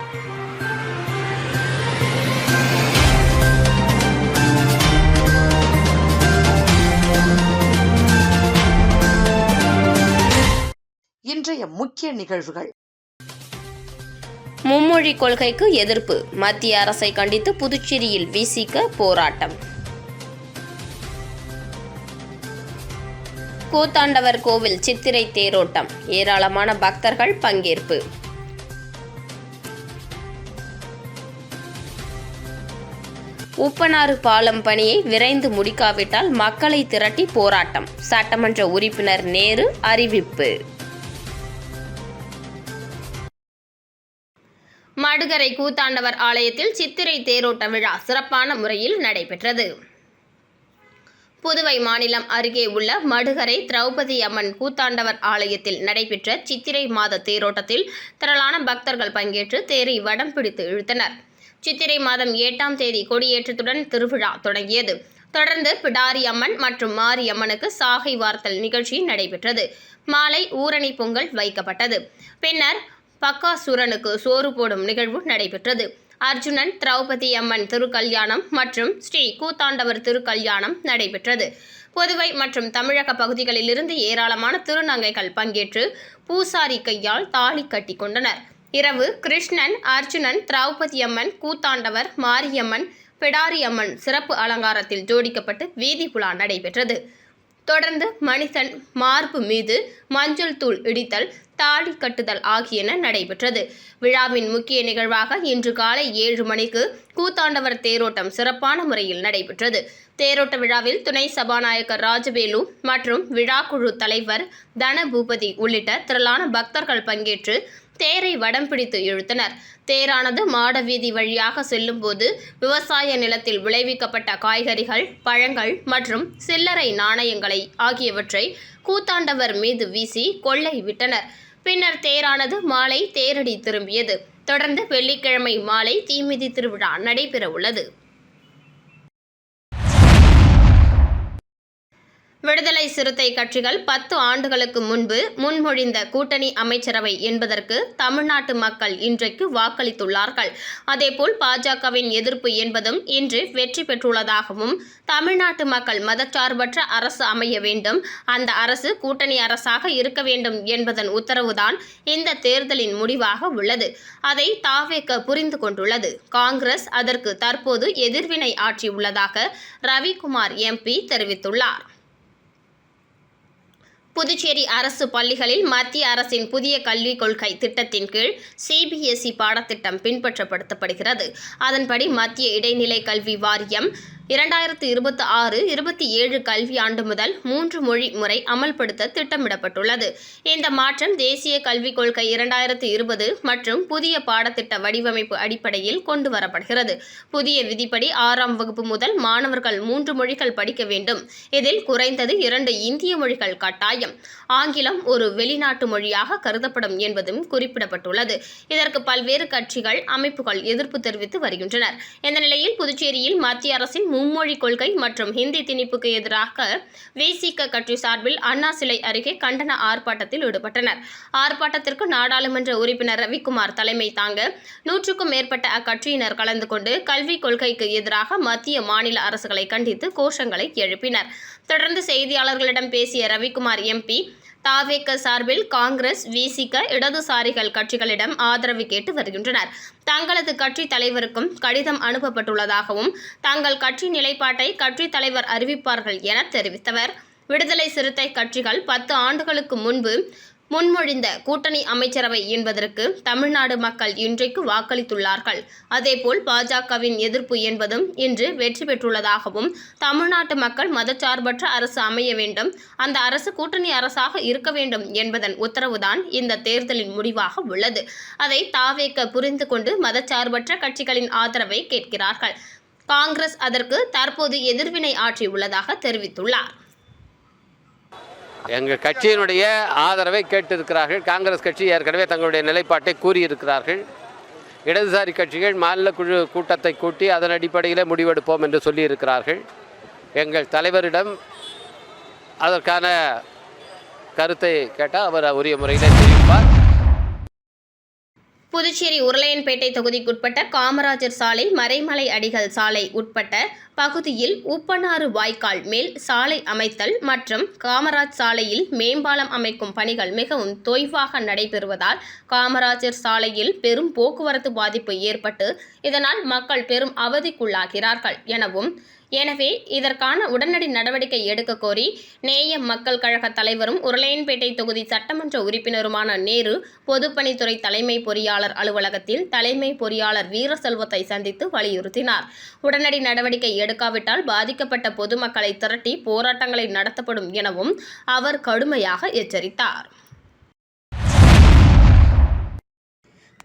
இன்றைய முக்கிய நிகழ்வுகள். மும்மொழி கொள்கைக்கு எதிர்ப்பு, மத்திய அரசை கண்டித்து புதுச்சேரியில் விசிக போராட்டம். கூத்தாண்டவர் கோவில் சித்திரை தேரோட்டம், ஏராளமான பக்தர்கள் பங்கேற்பு. உப்பனாறு பாலம் பணியை விரைந்து முடிக்காவிட்டால் மக்களை திரட்டி போராட்டம், சட்டமன்ற உறுப்பினர் நேரு அறிவிப்பு. மடுகரை கூத்தாண்டவர் ஆலயத்தில் சித்திரை தேரோட்ட விழா சிறப்பான முறையில் நடைபெற்றது. புதுவை மாநிலம் அருகே உள்ள மடுகரை திரௌபதி அம்மன் கூத்தாண்டவர் ஆலயத்தில் நடைபெற்ற சித்திரை மாத தேரோட்டத்தில் திரளான பக்தர்கள் பங்கேற்று தேரை வடம் பிடித்து இழுத்தனர். சித்திரை மாதம் 8ஆம் தேதி கொடியேற்றத்துடன் திருவிழா தொடங்கியது. தொடர்ந்து பிடாரி அம்மன் மற்றும் மாரியம்மனுக்கு சாகை வார்த்தல் நிகழ்ச்சி நடைபெற்றது. மாலை ஊரணி பொங்கல் வைக்கப்பட்டது. பின்னர் பக்காசுரனுக்கு சோறு போடும் நிகழ்வு நடைபெற்றது. அர்ஜுனன் திரௌபதி அம்மன் திருக்கல்யாணம் மற்றும் ஸ்ரீ கூத்தாண்டவர் திருக்கல்யாணம் நடைபெற்றது. புதுவை மற்றும் தமிழக பகுதிகளிலிருந்து ஏராளமான திருநங்கைகள் பங்கேற்று பூசாரி கையால் தாலி கட்டி கொண்டனர். இரவு கிருஷ்ணன், அர்ஜுனன், திரௌபதி அம்மன், கூத்தாண்டவர், மாரியம்மன், பிடாரி அம்மன் சிறப்பு அலங்காரத்தில் ஜோடிக்கப்பட்டு வீதி புலா நடைபெற்றது. தொடர்ந்து மனிதன் மார்பு மீது மஞ்சள் தூள் இடித்தல், தாலி கட்டுதல் ஆகியன நடைபெற்றது. விழாவின் முக்கிய நிகழ்வாக இன்று காலை 7 மணிக்கு கூத்தாண்டவர் தேரோட்டம் சிறப்பான முறையில் நடைபெற்றது. தேரோட்ட விழாவில் துணை சபாநாயகர் ராஜவேலு மற்றும் விழாக்குழு தலைவர் தனபூபதி உள்ளிட்ட திரளான பக்தர்கள் பங்கேற்று தேரை வடம் பிடித்து இழுத்தனர். தேரானது மாட வீதி வழியாக செல்லும் போது விவசாய நிலத்தில் விளைவிக்கப்பட்ட காய்கறிகள், பழங்கள் மற்றும் சில்லறை நாணயங்களை ஆகியவற்றை கூத்தாண்டவர் மீது வீசி கொள்ளை விட்டனர். பின்னர் தேரானது மாலை தேரடி திரும்பியது. தொடர்ந்து வெள்ளிக்கிழமை மாலை தீமிதி திருவிழா நடைபெற உள்ளது. விடுதலை சிறுத்தை கட்சிகள் 10 ஆண்டுகளுக்கு முன்பு முன்மொழிந்த கூட்டணி அமைச்சரவை என்பதற்கு தமிழ்நாட்டு மக்கள் இன்றைக்கு வாக்களித்துள்ளார்கள். அதேபோல் பாஜகவின் எதிர்ப்பு என்பதும் இன்று வெற்றி பெற்றுள்ளதாகவும், தமிழ்நாட்டு மக்கள் மதச்சார்பற்ற அரசு அமைய வேண்டும், அந்த அரசு கூட்டணி அரசாக இருக்க வேண்டும் என்பதன் உத்தரவுதான் இந்த தேர்தலின் முடிவாக உள்ளது. அதை தாவேக புரிந்து கொண்டுள்ளது. காங்கிரஸ் அதற்கு தற்போது எதிர்வினை ஆற்றியுள்ளதாக ரவிக்குமார் எம்பி தெரிவித்துள்ளார். புதுச்சேரி அரசு பள்ளிகளில் மத்திய அரசின் புதிய கல்விக் கொள்கை திட்டத்தின் கீழ் CBSE பாடத்திட்டம் பின்பற்றப்படுகிறது. அதன்படி மத்திய இடைநிலை கல்வி வாரியம் 2026-27 கல்வியாண்டு முதல் 3 மொழி முறை அமல்படுத்த திட்டமிடப்பட்டுள்ளது. இந்த மாற்றம் தேசிய கல்விக் கொள்கை 2020 மற்றும் புதிய பாடத்திட்ட வடிவமைப்பு அடிப்படையில் கொண்டு வரப்படுகிறது. புதிய விதிப்படி 6ஆம் வகுப்பு முதல் மாணவர்கள் 3 மொழிகள் படிக்க வேண்டும். இதில் குறைந்தது 2 இந்திய மொழிகள் கட்டாயம். ஆங்கிலம் ஒரு வெளிநாட்டு மொழியாக கருதப்படும் என்பதும் குறிப்பிடப்பட்டுள்ளது. இதற்கு பல்வேறு கட்சிகள், அமைப்புகள் எதிர்ப்பு தெரிவித்து வருகின்றனர். இந்த நிலையில் புதுச்சேரியில் மத்திய அரசின் மும்மொழி கொள்கை மற்றும் ஹிந்தி திணிப்புக்கு எதிராக விசிக கட்சி சார்பில் அண்ணா சிலை அருகே கண்டன ஆர்ப்பாட்டத்தில் ஈடுபட்டனர். ஆர்ப்பாட்டத்திற்கு நாடாளுமன்ற உறுப்பினர் ரவிக்குமார் தலைமை தாங்க 100க்கும் மேற்பட்ட அக்கட்சியினர் கலந்து கொண்டு கல்விக் கொள்கைக்கு எதிராக மத்திய, மாநில அரசுகளை கண்டித்து கோஷங்களை எழுப்பினர். தொடர்ந்து செய்தியாளர்களிடம் பேசிய ரவிக்குமார் எம்பி, தாவேக சார்பில் காங்கிரஸ், விசிக, இடதுசாரிகள் கட்சிகளிடம் ஆதரவு கேட்டு வருகின்றனர். தங்களது கட்சி தலைவருக்கும் கடிதம் அனுப்பப்பட்டுள்ளதாகவும், தங்கள் கட்சி நிலைப்பாட்டை கட்சி தலைவர் அறிவிப்பார்கள் என தெரிவித்தவர். விடுதலை சிறுத்தை கட்சிகள் 10 ஆண்டுகளுக்கு முன்பு முன்மொழிந்த கூட்டணி அமைச்சரவை என்பதற்கு தமிழ்நாடு மக்கள் இன்றைக்கு வாக்களித்துள்ளார்கள். அதேபோல் பாஜகவின் எதிர்ப்பு என்பதும் இன்று வெற்றி பெற்றுள்ளதாகவும், தமிழ்நாட்டு மக்கள் மதச்சார்பற்ற அரசு அமைய வேண்டும், அந்த அரசு கூட்டணி அரசாக இருக்க வேண்டும் என்பதன் உத்தரவுதான் இந்த தேர்தலின் முடிவாக உள்ளது. அதை தாவேக புரிந்து கொண்டு மதச்சார்பற்ற கட்சிகளின் ஆதரவை கேட்கிறார்கள். காங்கிரஸ் அதற்கு தற்போது எதிர்வினை ஆற்றியுள்ளதாக தெரிவித்துள்ளார். எங்கள் கட்சியினுடைய ஆதரவை கேட்டிருக்கிறார்கள். காங்கிரஸ் கட்சி ஏற்கனவே தங்களுடைய நிலைப்பாட்டை கூறியிருக்கிறார்கள். இடதுசாரி கட்சிகள் மாநில குழு கூட்டத்தை கூட்டி அதன் அடிப்படையில் முடிவெடுப்போம் என்று சொல்லியிருக்கிறார்கள். எங்கள் தலைவரிடம் அதற்கான கருத்தை கேட்டால் அவர் உரிய முறையில் தெரிவிப்பார். புதுச்சேரி உருளையன்பேட்டை தொகுதிக்குட்பட்ட காமராஜர் சாலை, மறைமலை அடிகள் சாலை உட்பட்ட பகுதியில் உப்பனாறு வாய்க்கால் மேல் சாலை அமைத்தல் மற்றும் காமராஜ் சாலையில் மேம்பாலம் அமைக்கும் பணிகள் மிகவும் தொய்வாக நடைபெறுவதால் காமராஜர் சாலையில் பெரும் போக்குவரத்து பாதிப்பு ஏற்பட்டு இதனால் மக்கள் பெரும் அவதிக்குள்ளாகிறார்கள் எனவே இதற்கான உடனடி நடவடிக்கை எடுக்க கோரி நேயம் மக்கள் கழக தலைவரும் உருளையன்பேட்டை தொகுதி சட்டமன்ற உறுப்பினருமான நேரு பொதுப்பணித்துறை தலைமை பொறியாளர் அலுவலகத்தில் தலைமை பொறியாளர் வீரசெல்வத்தை சந்தித்து வலியுறுத்தினார். உடனடி நடவடிக்கை எடுக்காவிட்டால் பாதிக்கப்பட்ட பொதுமக்களை திரட்டி போராட்டங்களை நடத்தப்படும் எனவும் அவர் கடுமையாக எச்சரித்தார்.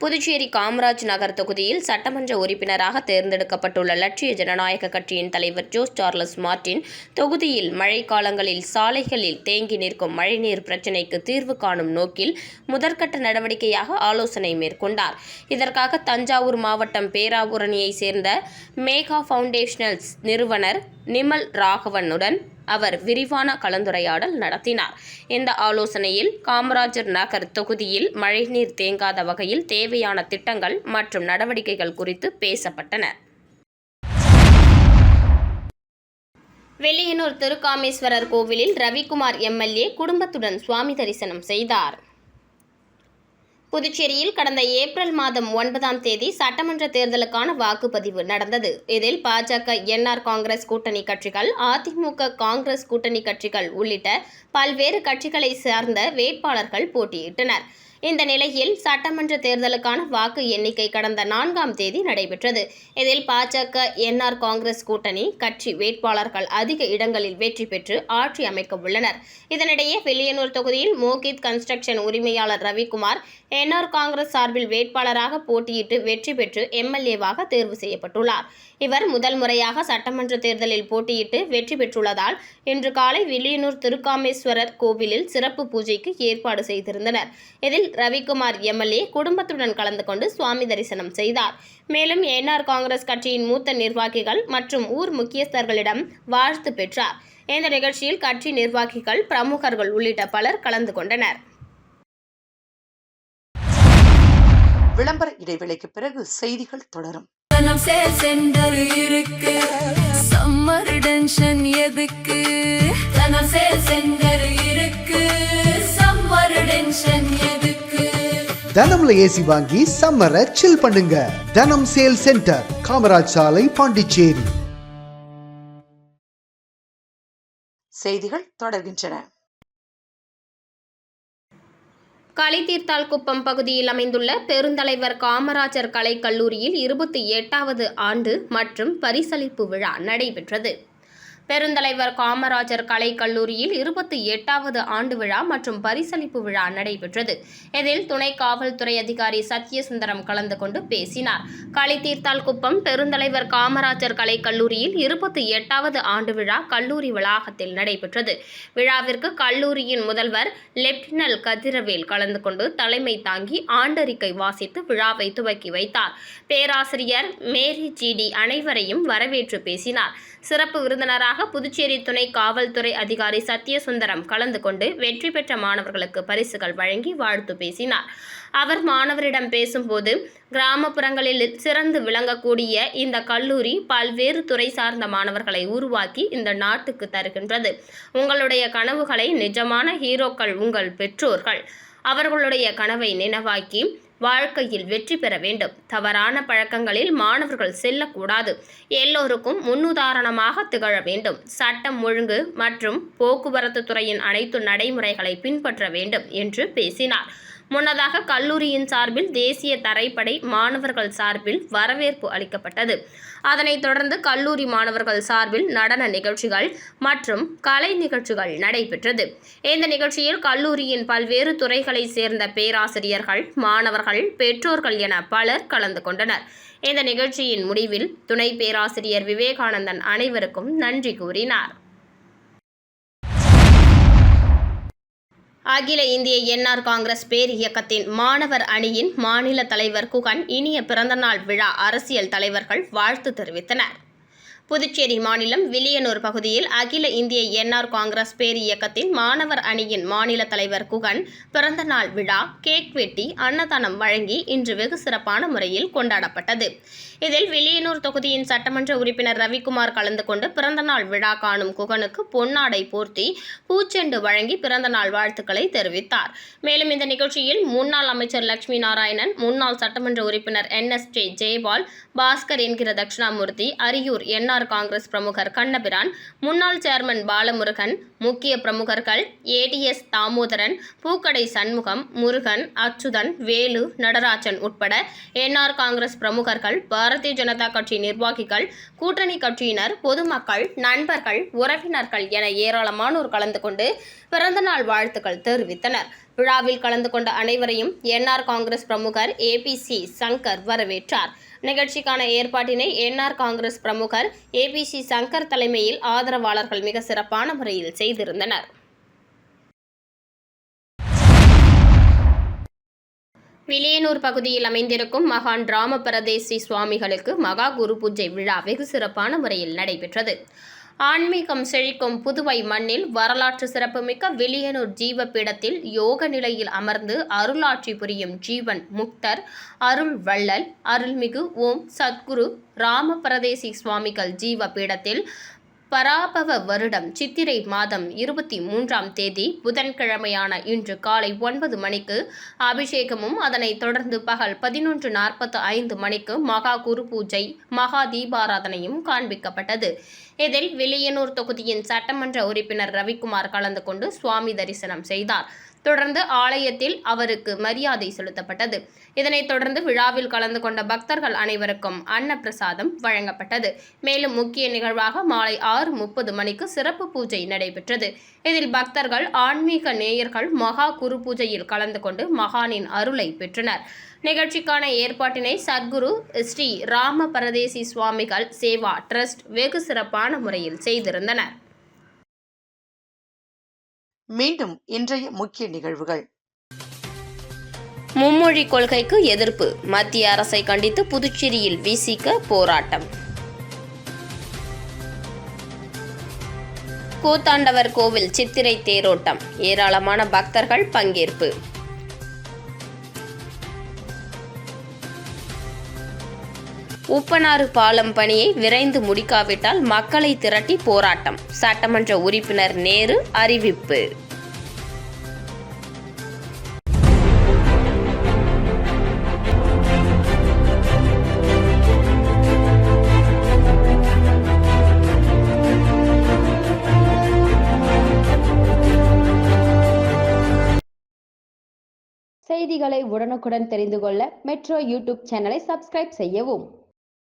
புதுச்சேரி காமராஜ் நகர் தொகுதியில் சட்டமன்ற உறுப்பினராக தேர்ந்தெடுக்கப்பட்டுள்ள லட்சிய ஜனநாயக கட்சியின் தலைவர் ஜோஸ் சார்லஸ் மார்டின் தொகுதியில் மழைக்காலங்களில் சாலைகளில் தேங்கி நிற்கும் மழைநீர் பிரச்சினைக்கு தீர்வு காணும் நோக்கில் முதற்கட்ட நடவடிக்கையாக ஆலோசனை மேற்கொண்டார். இதற்காக தஞ்சாவூர் மாவட்டம் பேராவூரணியை சேர்ந்த மேகா ஃபவுண்டேஷனல்ஸ் நிறுவனர் நிமல் ராகவனுடன் அவர் விரிவான கலந்துரையாடல் நடத்தினார். இந்த ஆலோசனையில் காமராஜர் நகர் தொகுதியில் மழைநீர் தேங்காத வகையில் தேவையான திட்டங்கள் மற்றும் நடவடிக்கைகள் குறித்து பேசப்பட்டன. வெள்ளியனூர் திருக்காமேஸ்வரர் கோவிலில் ரவிக்குமார் எம்எல்ஏ குடும்பத்துடன் சுவாமி தரிசனம் செய்தார். புதுச்சேரியில் கடந்த ஏப்ரல் மாதம் 9ஆம் தேதி சட்டமன்ற தேர்தலுக்கான வாக்குப்பதிவு நடந்தது. இதில் பாஜக, என்ஆர் காங்கிரஸ் கூட்டணி கட்சிகள், அதிமுக, காங்கிரஸ் கூட்டணி கட்சிகள் உள்ளிட்ட பல்வேறு கட்சிகளை சார்ந்த வேட்பாளர்கள் போட்டியிட்டனர். இந்த நிலையில் சட்டமன்ற தேர்தலுக்கான வாக்கு எண்ணிக்கை கடந்த 4ஆம் தேதி நடைபெற்றது. இதில் பாஜக, என்ஆர் காங்கிரஸ் கூட்டணி கட்சி வேட்பாளர்கள் அதிக இடங்களில் வெற்றி பெற்று ஆட்சி அமைக்க உள்ளனர். இதனிடையே வெள்ளியனூர் தொகுதியில் மோகித் கன்ஸ்ட்ரக்ஷன் உரிமையாளர் ரவிக்குமார் என்ஆர் காங்கிரஸ் சார்பில் வேட்பாளராக போட்டியிட்டு வெற்றி பெற்று எம்எல்ஏவாக தேர்வு செய்யப்பட்டுள்ளார். இவர் முதல் முறையாக சட்டமன்ற தேர்தலில் போட்டியிட்டு வெற்றி பெற்றுள்ளதால் இன்று காலை வெள்ளியனூர் திருக்காமேஸ்வரர் கோவிலில் சிறப்பு பூஜைக்கு ஏற்பாடு செய்திருந்தனர். இதில் ரவிக்குமார் எம்எல்ஏ குடும்பத்துடன் கலந்து கொண்டு சுவாமி தரிசனம் செய்தார். மேலும் என்ஆர் காங்கிரஸ் கட்சியின் மூத்த நிர்வாகிகள் மற்றும் ஊர் முக்கியஸ்தர்களிடம் வாழ்த்து பெற்றார். இந்த நிகழ்ச்சியில் கட்சி நிர்வாகிகள், பிரமுகர்கள் உள்ளிட்ட பலர் கலந்து கொண்டனர். விளம்பர இடைவேளைக்கு பிறகு செய்திகள் தொடரும். தனம்ல ஏசி வாங்கி சம்மரை சில் பண்ணுங்க. தனம் சேல் சென்டர், காமராஜ் சாலை, பாண்டிச்சேரி. செய்திகள் தொடர்கின்றன. களித்தீர்த்தால்குப்பம் பகுதியில் அமைந்துள்ள பெருந்தலைவர் காமராஜர் கலைக் கல்லூரியில் 28வது ஆண்டு மற்றும் பரிசளிப்பு விழா நடைபெற்றது. பெருந்தலைவர் காமராஜர் கலைக் கல்லூரியில் 28வது ஆண்டு விழா மற்றும் பரிசளிப்பு விழா நடைபெற்றது. இதில் துணை காவல்துறை அதிகாரி சத்யசுந்தரம் கலந்து கொண்டு பேசினார். களித்தீர்த்தால்குப்பம் பெருந்தலைவர் காமராஜர் கலைக் கல்லூரியில் 28வது ஆண்டு விழா கல்லூரி வளாகத்தில் நடைபெற்றது. விழாவிற்கு கல்லூரியின் முதல்வர் லெப்டினல் கதிரவேல் கலந்து கொண்டு தலைமை தாங்கி ஆண்டறிக்கை வாசித்து விழாவை துவக்கி வைத்தார். பேராசிரியர் மேரி ஜிடி அனைவரையும் வரவேற்று பேசினார். சிறப்பு விருந்தினராக புதுச்சேரி துணை காவல்துறை அதிகாரி சத்யசுந்தரம் கலந்து கொண்டு வெற்றி பெற்ற மாணவர்களுக்கு பரிசுகள் வழங்கி வாழ்த்து பேசினார். அவர் மாணவரிடம் பேசும்போது, கிராமப்புறங்களில் சிறந்து விளங்கக்கூடிய இந்த கல்லூரி பல்வேறு துறை சார்ந்த மாணவர்களை உருவாக்கி இந்த நாட்டுக்கு தருகின்றது. உங்களுடைய கனவுகளை நிஜமான ஹீரோக்கள் உங்கள் பெற்றோர்கள். அவர்களுடைய கனவை நினைவாக்கி வாழ்க்கையில் வெற்றி பெற வேண்டும். தவறான பழக்கங்களில் மாணவர்கள் செல்லக்கூடாது. எல்லோருக்கும் முன்னுதாரணமாக திகழ வேண்டும். சட்டம் ஒழுங்கு மற்றும் போக்குவரத்து துறையின் அனைத்து நடைமுறைகளை பின்பற்ற வேண்டும் என்று பேசினார். முன்னதாக கல்லூரியின் சார்பில் தேசிய தரைப்படை மாணவர்கள் சார்பில் வரவேற்பு அளிக்கப்பட்டது. அதனைத் தொடர்ந்து கல்லூரி மாணவர்கள் சார்பில் நடன நிகழ்ச்சிகள் மற்றும் கலை நிகழ்ச்சிகள் நடைபெற்றது. இந்த நிகழ்ச்சியில் கல்லூரியின் பல்வேறு துறைகளைச் சேர்ந்த பேராசிரியர்கள், மாணவர்கள், பெற்றோர்கள் என பலர் கலந்து கொண்டனர். இந்த நிகழ்ச்சியின் முடிவில் துணை பேராசிரியர் விவேகானந்தன் அனைவருக்கும் நன்றி கூறினார். அகில இந்திய என்ஆர் காங்கிரஸ் பேர் இயக்கத்தின் மாணவர் அணியின் மாநில தலைவர் குகன் இனிய பிறந்தநாள் விழா அரசியல் தலைவர்கள் வாழ்த்து தெரிவித்தனர். புதுச்சேரி மாநிலம் வில்லியனூர் பகுதியில் அகில இந்திய என்ஆர் காங்கிரஸ் பேர் இயக்கத்தின் மாணவர் அணியின் மாநில தலைவர் குகன் பிறந்தநாள் விழா கேக் வெட்டி அன்னதானம் வழங்கி இன்று வெகு சிறப்பான முறையில் கொண்டாடப்பட்டது. இதில் வில்லியனூர் தொகுதியின் சட்டமன்ற உறுப்பினர் ரவிக்குமார் கலந்து கொண்டு பிறந்தநாள் விழா காணும் குகனுக்கு பொன்னாடை போர்த்தி பூச்செண்டு வழங்கி பிறந்தநாள் வாழ்த்துக்களை தெரிவித்தார். மேலும் இந்த நிகழ்ச்சியில் முன்னாள் அமைச்சர் லட்சுமி நாராயணன், முன்னாள் சட்டமன்ற உறுப்பினர் NSJ ஜெயபால், பாஸ்கர் என்கிற தட்சிணாமூர்த்தி, அரியூர் என்ஆர் காங்கிரஸ் பிரமுகர் கண்ணபிரான், முன்னாள் சேர்மன் பாலமுருகன், முக்கிய பிரமுகர்கள் ADS தாமோதரன், பூக்கடை சண்முகம், முருகன், அச்சுதன், வேலு, நடராஜன் உட்பட என்ஆர் காங்கிரஸ் பிரமுகர்கள், பாரதிய ஜனதா கட்சி நிர்வாகிகள், கூட்டணி கட்சியினர், பொதுமக்கள், நண்பர்கள், உறவினர்கள் என ஏராளமானோர் கலந்து கொண்டு பிறந்தநாள் வாழ்த்துக்கள் தெரிவித்தனர். விழாவில் கலந்து கொண்ட அனைவரையும் என்ஆர் காங்கிரஸ் பிரமுகர் APC சங்கர் வரவேற்றார். நிகழ்ச்சிக்கான ஏற்பாட்டினை என்ஆர் காங்கிரஸ் பிரமுகர் APC சங்கர் தலைமையில் ஆதரவாளர்கள் மிக சிறப்பான முறையில் செய்திருந்தனர். வில்லியனூர் பகுதியில் அமைந்திருக்கும் மகான் ராம பரதேசி சுவாமிகளுக்கு மகா குரு பூஜை விழா வெகு சிறப்பான முறையில் நடைபெற்றது. ஆன்மீகம் செழிக்கும் புதுவை மண்ணில் வரலாற்று சிறப்புமிக்க வில்லியனூர் ஜீவ பீடத்தில் யோக நிலையில் அமர்ந்து அருளாட்சி புரியும் ஜீவன் முக்தர் அருள் வள்ளல் அருள்மிகு ஓம் சத்குரு ராம பரதேசி சுவாமிகள் ஜீவ பீடத்தில் பராபவ வருடம் சித்திரை மாதம் 23ஆம் தேதி புதன்கிழமையான இன்று காலை 9 மணிக்கு அபிஷேகமும் அதனைத் தொடர்ந்து பகல் 11:45 மணிக்கு மகா குரு பூஜை மகா தீபாராதனையும் காண்பிக்கப்பட்டது. இதில் வில்லியனூர் தொகுதியின் சட்டமன்ற உறுப்பினர் ரவிக்குமார் கலந்து கொண்டு சுவாமி தரிசனம் செய்தார். தொடர்ந்து ஆலயத்தில் அவருக்கு மரியாதை செலுத்தப்பட்டது. இதனைத் தொடர்ந்து விழாவில் கலந்து கொண்ட பக்தர்கள் அனைவருக்கும் அன்னப்பிரசாதம் வழங்கப்பட்டது. மேலும் முக்கிய நிகழ்வாக மாலை 6:30 மணிக்கு சிறப்பு பூஜை நடைபெற்றது. இதில் பக்தர்கள், ஆன்மீக நேயர்கள் மகா குரு பூஜையில் கலந்து கொண்டு மகானின் அருளை பெற்றனர். நிகழ்ச்சிக்கான ஏற்பாட்டினை சத்குரு ஸ்ரீ ராம பரதேசி சுவாமிகள் சேவா டிரஸ்ட் வெகு சிறப்பான முறையில் செய்திருந்தனர். மீண்டும் இன்றைய முக்கிய நிகழ்வுகள். மும்மொழி கொள்கைக்கு எதிர்ப்பு, மத்திய அரசை கண்டித்து புதுச்சேரியில் விசிக போராட்டம். கூத்தாண்டவர் கோவில் சித்திரை தேரோட்டம், ஏராளமான பக்தர்கள் பங்கேற்பு. உப்பனாறு பாலம் பணியை விரைந்து முடிக்காவிட்டால் மக்களை திரட்டி போராட்டம், சட்டமன்ற உறுப்பினர் நேரு அறிவிப்பு. செய்திகளை உடனுக்குடன் தெரிந்து கொள்ள மெட்ரோ யூடியூப் சேனலை சப்ஸ்கிரைப் செய்யவும்.